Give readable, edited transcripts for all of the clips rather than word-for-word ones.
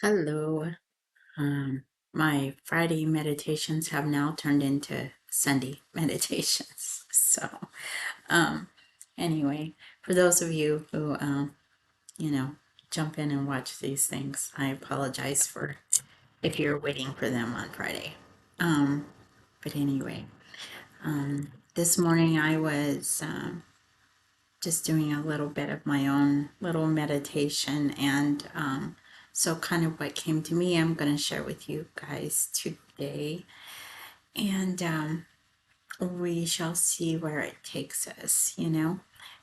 Hello. Um, my Friday meditations have now turned into Sunday meditations. So, um, anyway, for those of you who, you know, jump in and watch these things, I apologize for if you're waiting for them on Friday. Um, but anyway, this morning I was just doing a little bit of my own little meditation. And so, kind of what came to me, I'm going to share with you guys today. And we shall see where it takes us,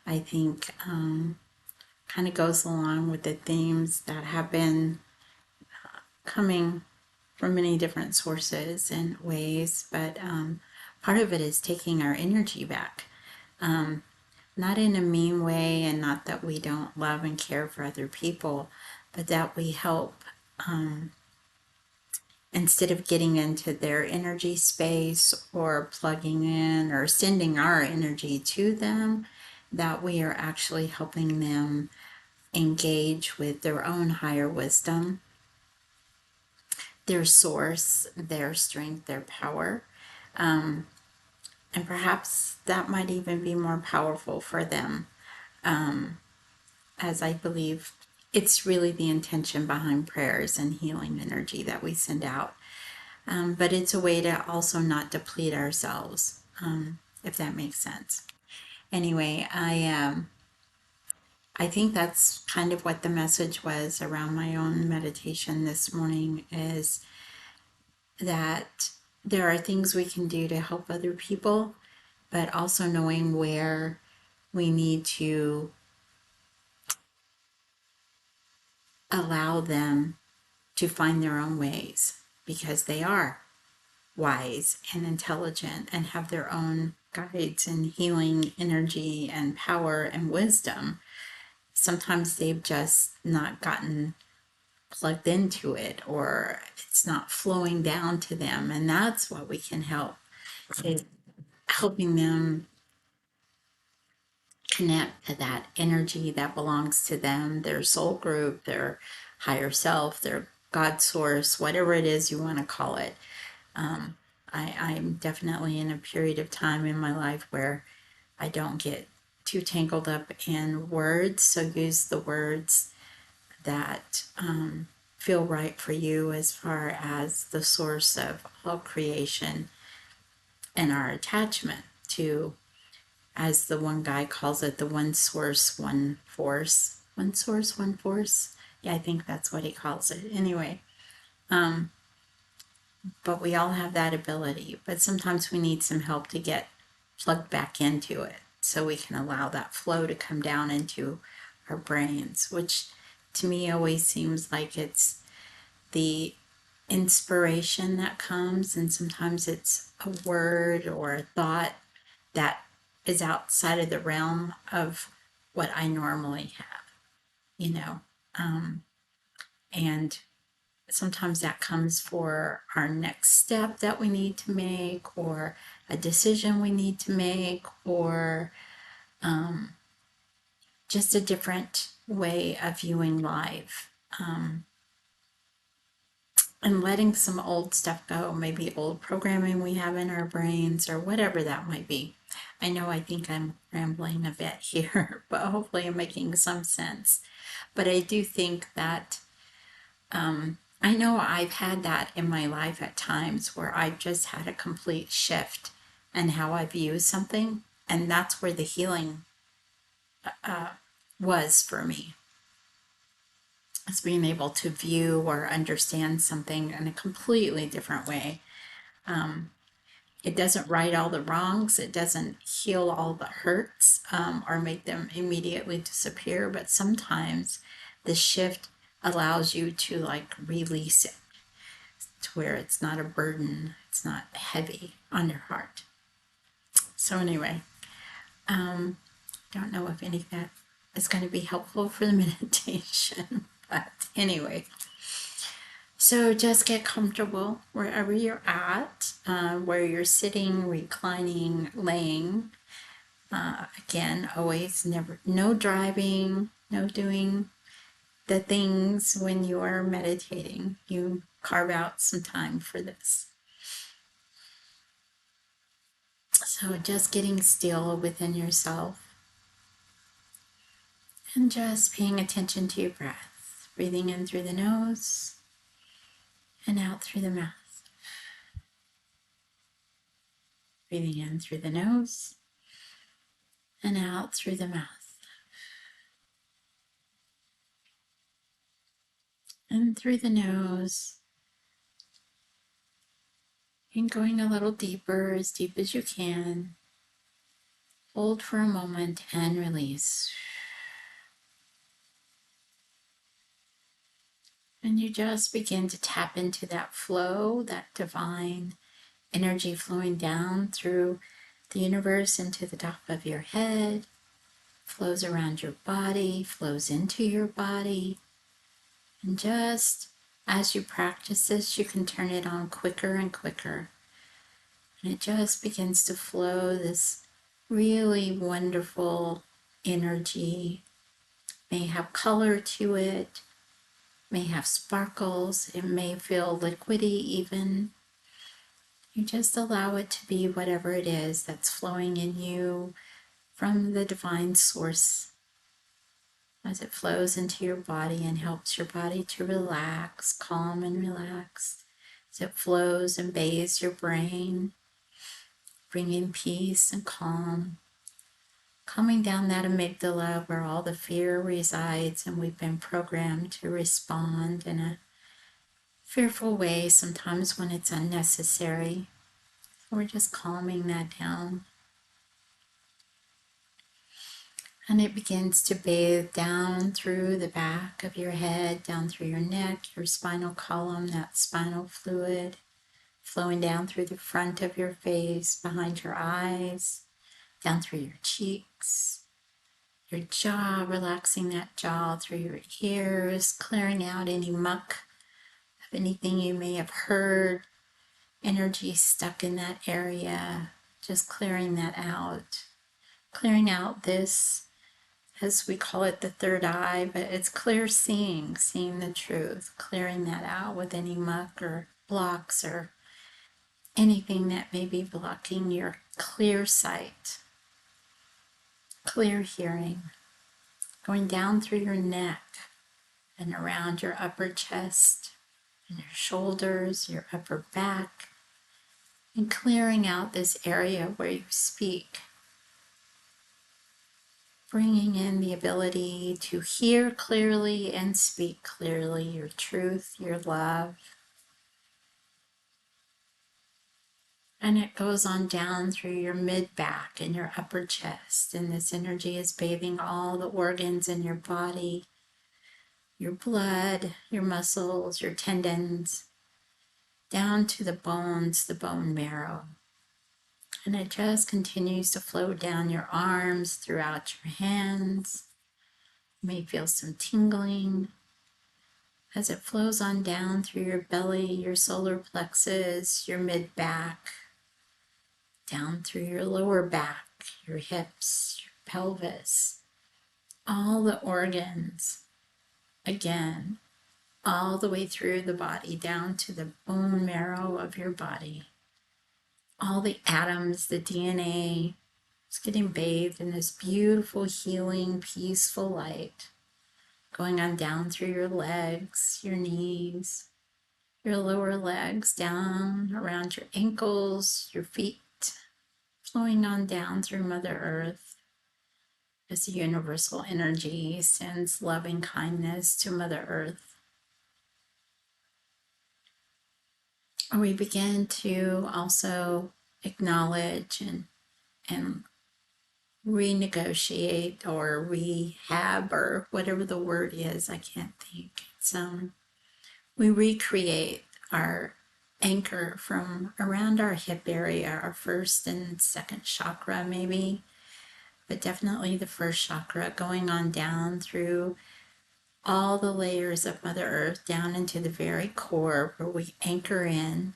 I think kind of goes along with the themes that have been coming from many different sources and ways, but part of it is taking our energy back. Not in a mean way, and not that we don't love and care for other people, but that we help, instead of getting into their energy space or plugging in or sending our energy to them, that we are actually helping them engage with their own higher wisdom, their source, their strength, their power. And perhaps that might even be more powerful for them, as I believe it's really the intention behind prayers and healing energy that we send out. But it's a way to also not deplete ourselves, if that makes sense. Anyway, I think that's kind of what the message was around my own meditation this morning, is that there are things we can do to help other people, but also knowing where we need to allow them to find their own ways, because they are wise and intelligent and have their own guides and healing energy and power and wisdom. Sometimes they've just not gotten plugged into it, or it's not flowing down to them, and that's what we can help, is helping them connect to that energy that belongs to them, their soul group, their higher self, their God source, whatever it is you want to call it. I'm definitely in a period of time in my life where I don't get too tangled up in words, so use the words that feel right for you, as far as the source of all creation and our attachment to, as the one guy calls it, the one source, one force. One source, one force. Yeah, I think that's what he calls it. Anyway, but we all have that ability. But sometimes we need some help to get plugged back into it, so we can allow that flow to come down into our brains, which to me always seems like it's the inspiration that comes, and sometimes it's a word or a thought that is outside of the realm of what I normally have, you know. And sometimes that comes for our next step that we need to make, or a decision we need to make, or just a different way of viewing life. And letting some old stuff go, maybe old programming we have in our brains, or whatever that might be. I think I'm rambling a bit here, but hopefully I'm making some sense. But I do think that I know I've had that in my life at times, where I've just had a complete shift in how I view something. And that's where the healing was for me, is being able to view or understand something in a completely different way. It doesn't right all the wrongs, it doesn't heal all the hurts, or make them immediately disappear, but sometimes the shift allows you to like release it, to where it's not a burden, it's not heavy on your heart. So anyway, don't know if any of that is going to be helpful for the meditation, but anyway, so just get comfortable wherever you're at, where you're sitting, reclining, laying. Again, always, never, no driving, no doing the things when you are meditating. You carve out some time for this. So just getting still within yourself and just paying attention to your breath. Breathing in through the nose and out through the mouth. Breathing in through the nose and out through the mouth. And through the nose. And going a little deeper, as deep as you can. Hold for a moment and release. And you just begin to tap into that flow, that divine energy flowing down through the universe into the top of your head, flows around your body, flows into your body. And just as you practice this, you can turn it on quicker and quicker. And it just begins to flow, this really wonderful energy. May have color to it, may have sparkles, it may feel liquidy even. You just allow it to be whatever it is that's flowing in you from the divine source as it flows into your body and helps your body to relax, calm and relaxed. As it flows and bathes your brain, bringing peace and calm, calming down that amygdala where all the fear resides, and we've been programmed to respond in a fearful way sometimes when it's unnecessary. We're just calming that down. And it begins to bathe down through the back of your head, down through your neck, your spinal column, that spinal fluid, flowing down through the front of your face, behind your eyes, down through your cheeks, your jaw, relaxing that jaw through your ears, clearing out any muck of anything you may have heard, energy stuck in that area, just clearing that out. Clearing out this, as we call it, the third eye, but it's clear seeing, seeing the truth, clearing that out with any muck or blocks or anything that may be blocking your clear sight, clear hearing, going down through your neck and around your upper chest and your shoulders, your upper back, and clearing out this area where you speak, bringing in the ability to hear clearly and speak clearly your truth, your love. And it goes on down through your mid-back and your upper chest, and this energy is bathing all the organs in your body, your blood, your muscles, your tendons, down to the bones, the bone marrow. And it just continues to flow down your arms, throughout your hands. You may feel some tingling as it flows on down through your belly, your solar plexus, your mid-back, down through your lower back, your hips, your pelvis, all the organs, again, all the way through the body, down to the bone marrow of your body. All the atoms, the DNA, is getting bathed in this beautiful, healing, peaceful light, going on down through your legs, your knees, your lower legs, down around your ankles, your feet, flowing on down through Mother Earth as the universal energy sends loving kindness to Mother Earth. We begin to also acknowledge and renegotiate or rehab or whatever the word is, I can't think. We recreate our anchor from around our hip area, our first and second chakra maybe, but definitely the first chakra, going on down through all the layers of Mother Earth down into the very core where we anchor in.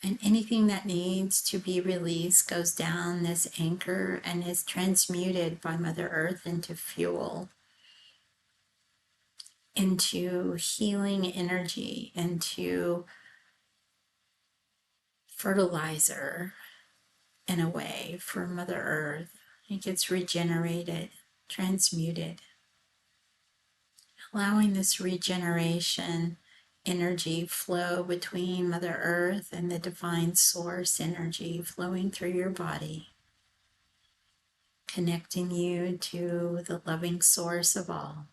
And anything that needs to be released goes down this anchor and is transmuted by Mother Earth into fuel. into healing energy, into fertilizer in a way for Mother Earth. It gets regenerated, transmuted, allowing this regeneration energy flow between Mother Earth and the divine source energy flowing through your body, connecting you to the loving source of all.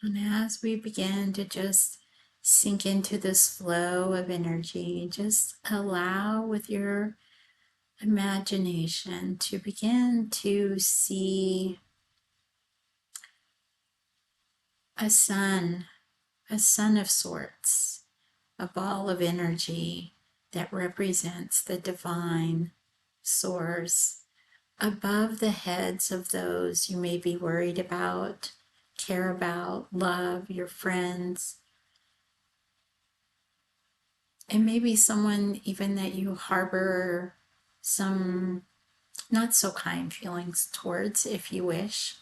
And as we begin to just sink into this flow of energy, just allow with your imagination to begin to see a sun, a sun of sorts, a ball of energy that represents the divine source above the heads of those you may be worried about, care about, love, your friends, and maybe someone even that you harbor some not so kind feelings towards, if you wish.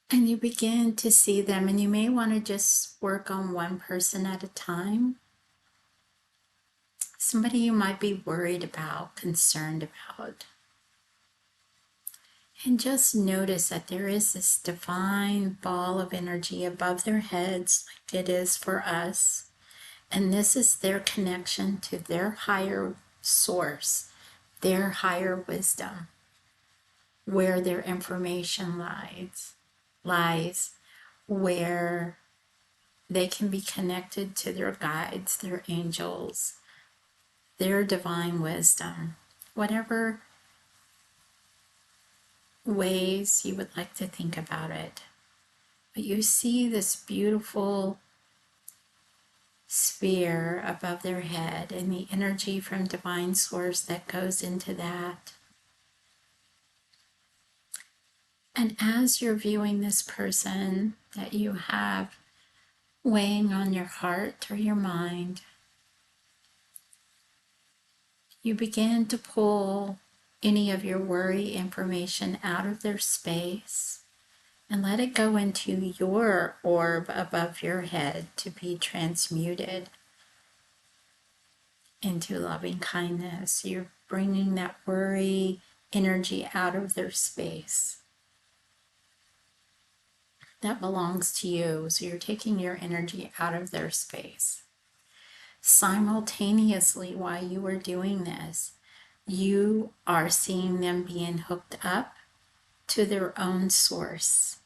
And you begin to see them, and you may want to just work on one person at a time. Somebody you might be worried about, concerned about. And just notice that there is this divine ball of energy above their heads, like it is for us. And this is their connection to their higher source, their higher wisdom, where their information lies, where they can be connected to their guides, their angels, their divine wisdom, whatever ways you would like to think about it. But you see this beautiful sphere above their head and the energy from divine source that goes into that. And as you're viewing this person that you have weighing on your heart or your mind, you begin to pull any of your worry information out of their space and let it go into your orb above your head to be transmuted into loving kindness. You're bringing that worry energy out of their space. That belongs to you, so you're taking your energy out of their space. Simultaneously, while you are doing this, you are seeing them being hooked up to their own source,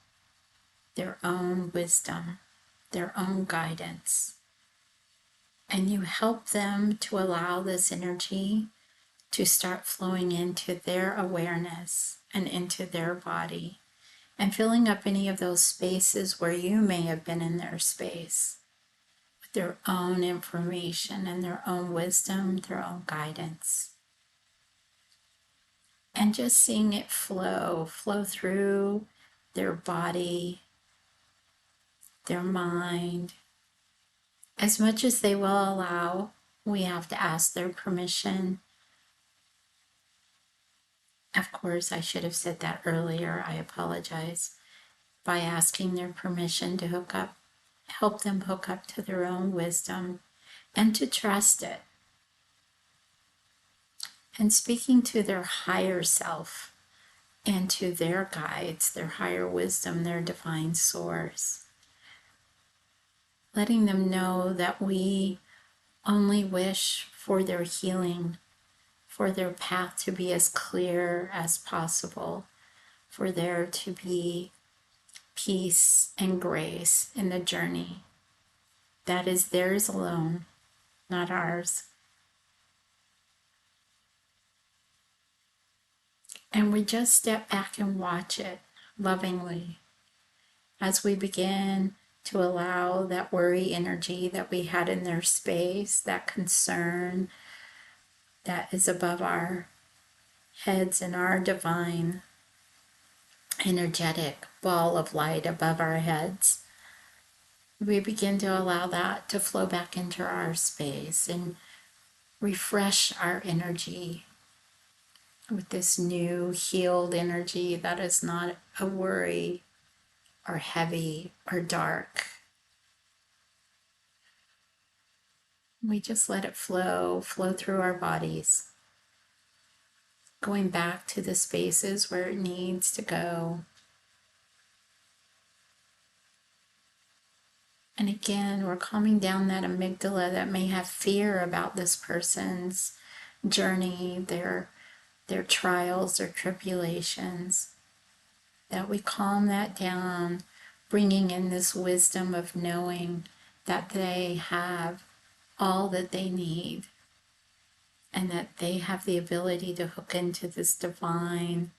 their own wisdom, their own guidance. And you help them to allow this energy to start flowing into their awareness and into their body and filling up any of those spaces where you may have been in their space with their own information and their own wisdom, their own guidance. And just seeing it flow through their body, their mind. As much as they will allow, we have to ask their permission. Of course, I should have said that earlier. I apologize. By asking their permission to hook up, help them hook up to their own wisdom and to trust it. And speaking to their higher self and to their guides, their higher wisdom, their divine source. Letting them know that we only wish for their healing, for their path to be as clear as possible, for there to be peace and grace in the journey. That is theirs alone, not ours. And we just step back and watch it lovingly as we begin to allow that worry energy that we had in their space, that concern that is above our heads and our divine energetic ball of light above our heads. We begin to allow that to flow back into our space. And refresh our energy with this new healed energy that is not a worry or heavy or dark. We just let it flow through our bodies, going back to the spaces where it needs to go. And again, we're calming down that amygdala that may have fear about this person's journey, their trials, their tribulations, that we calm that down, bringing in this wisdom of knowing that they have all that they need and that they have the ability to hook into this divine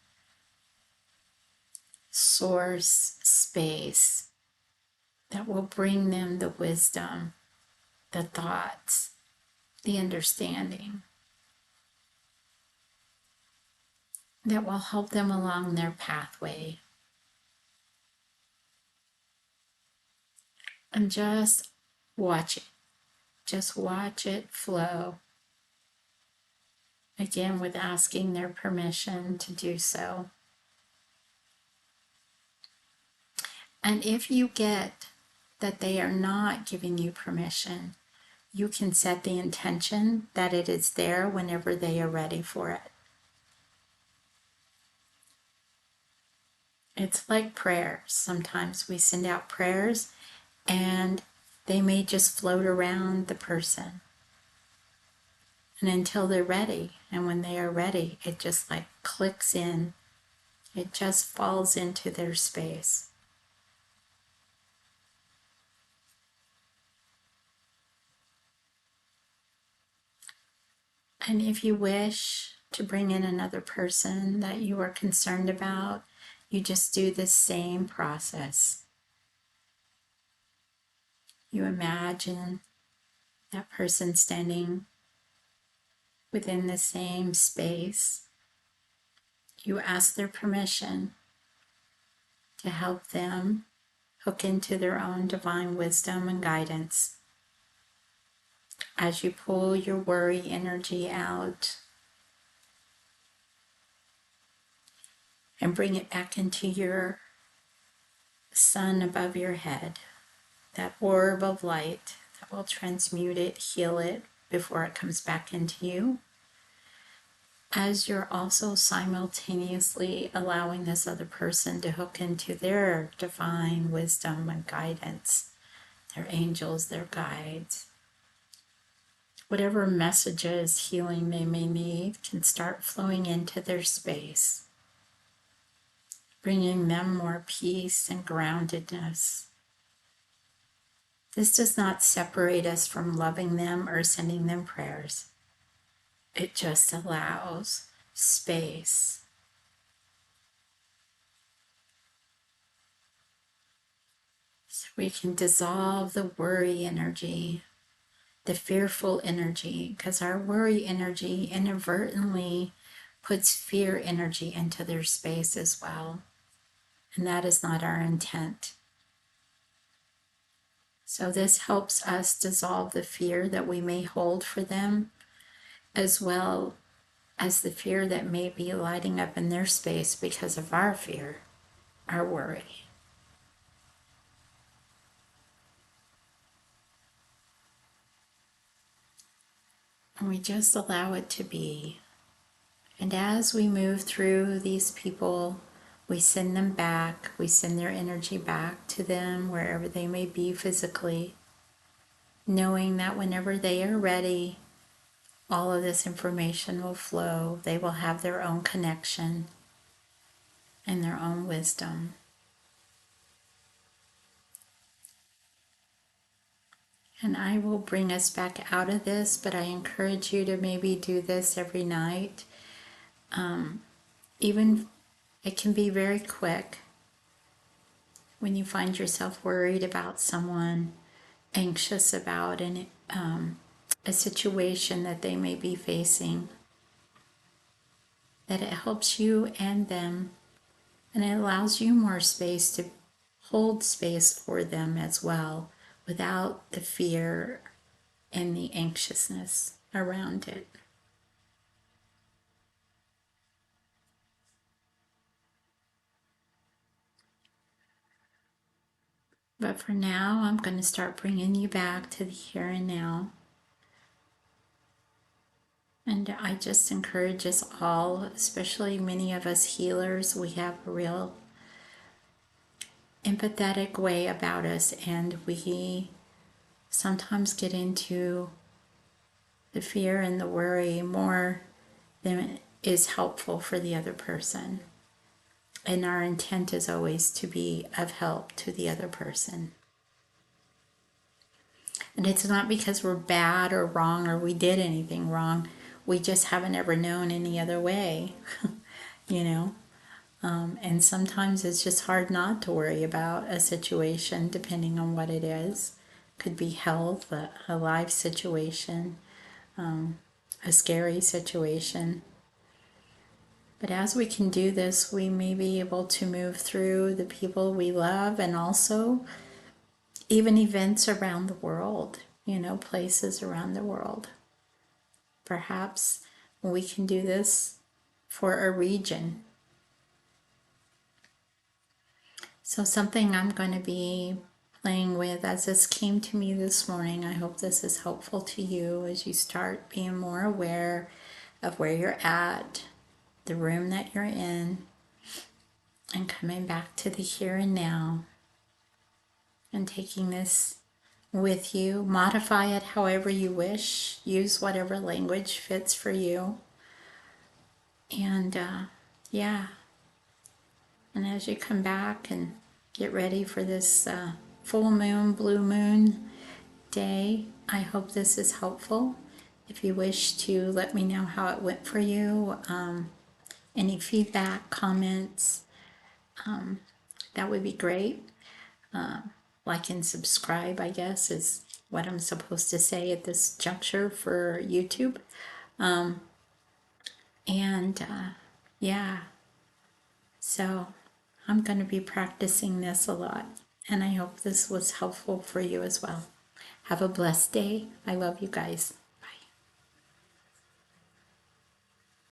source space that will bring them the wisdom, the thoughts, the understanding that will help them along their pathway. And just watch it. Just watch it flow. Again, with asking their permission to do so. And if you get that they are not giving you permission, you can set the intention that it is there whenever they are ready for it. It's like prayers. Sometimes we send out prayers and they may just float around the person. And until they're ready, and when they are ready, it just like clicks in. It just falls into their space. And if you wish to bring in another person that you are concerned about, you just do the same process. You imagine that person standing within the same space. You ask their permission to help them hook into their own divine wisdom and guidance. As you pull your worry energy out and bring it back into your sun above your head, that orb of light that will transmute it, heal it before it comes back into you, as you're also simultaneously allowing this other person to hook into their divine wisdom and guidance, their angels, their guides. Whatever messages, healing they may need can start flowing into their space, bringing them more peace and groundedness. This does not separate us from loving them or sending them prayers. It just allows space. So we can dissolve the worry energy, the fearful energy, because our worry energy inadvertently puts fear energy into their space as well. And that is not our intent. So this helps us dissolve the fear that we may hold for them, as well as the fear that may be lighting up in their space because of our fear, our worry. And we just allow it to be. And as we move through these people, we send them back, we send their energy back to them wherever they may be physically, knowing that whenever they are ready, all of this information will flow. They will have their own connection and their own wisdom. And I will bring us back out of this, but I encourage you to maybe do this every night. Even it can be very quick when you find yourself worried about someone, anxious about a situation that they may be facing, that it helps you and them, and it allows you more space to hold space for them as well, without the fear and the anxiousness around it. But for now, I'm going to start bringing you back to the here and now. And I just encourage us all, especially many of us healers, we have a real empathetic way about us, and we sometimes get into the fear and the worry more than is helpful for the other person. And our intent is always to be of help to the other person. And it's not because we're bad or wrong or we did anything wrong. We just haven't ever known any other way, you know. And sometimes it's just hard not to worry about a situation depending on what it is. Could be health, a life situation, a scary situation. But as we can do this, we may be able to move through the people we love and also even events around the world, you know, places around the world. Perhaps we can do this for a region. So something I'm going to be playing with as this came to me this morning, I hope this is helpful to you as you start being more aware of where you're at, the room that you're in, and coming back to the here and now and taking this with you. Modify it however you wish. Use whatever language fits for you. And yeah, and as you come back and get ready for this full moon, blue moon day, I hope this is helpful. If you wish to let me know how it went for you, any feedback, comments, that would be great. Like and subscribe, I guess, is what I'm supposed to say at this juncture for YouTube. Yeah, so I'm going to be practicing this a lot, and I hope this was helpful for you as well. Have a blessed day. I love you guys.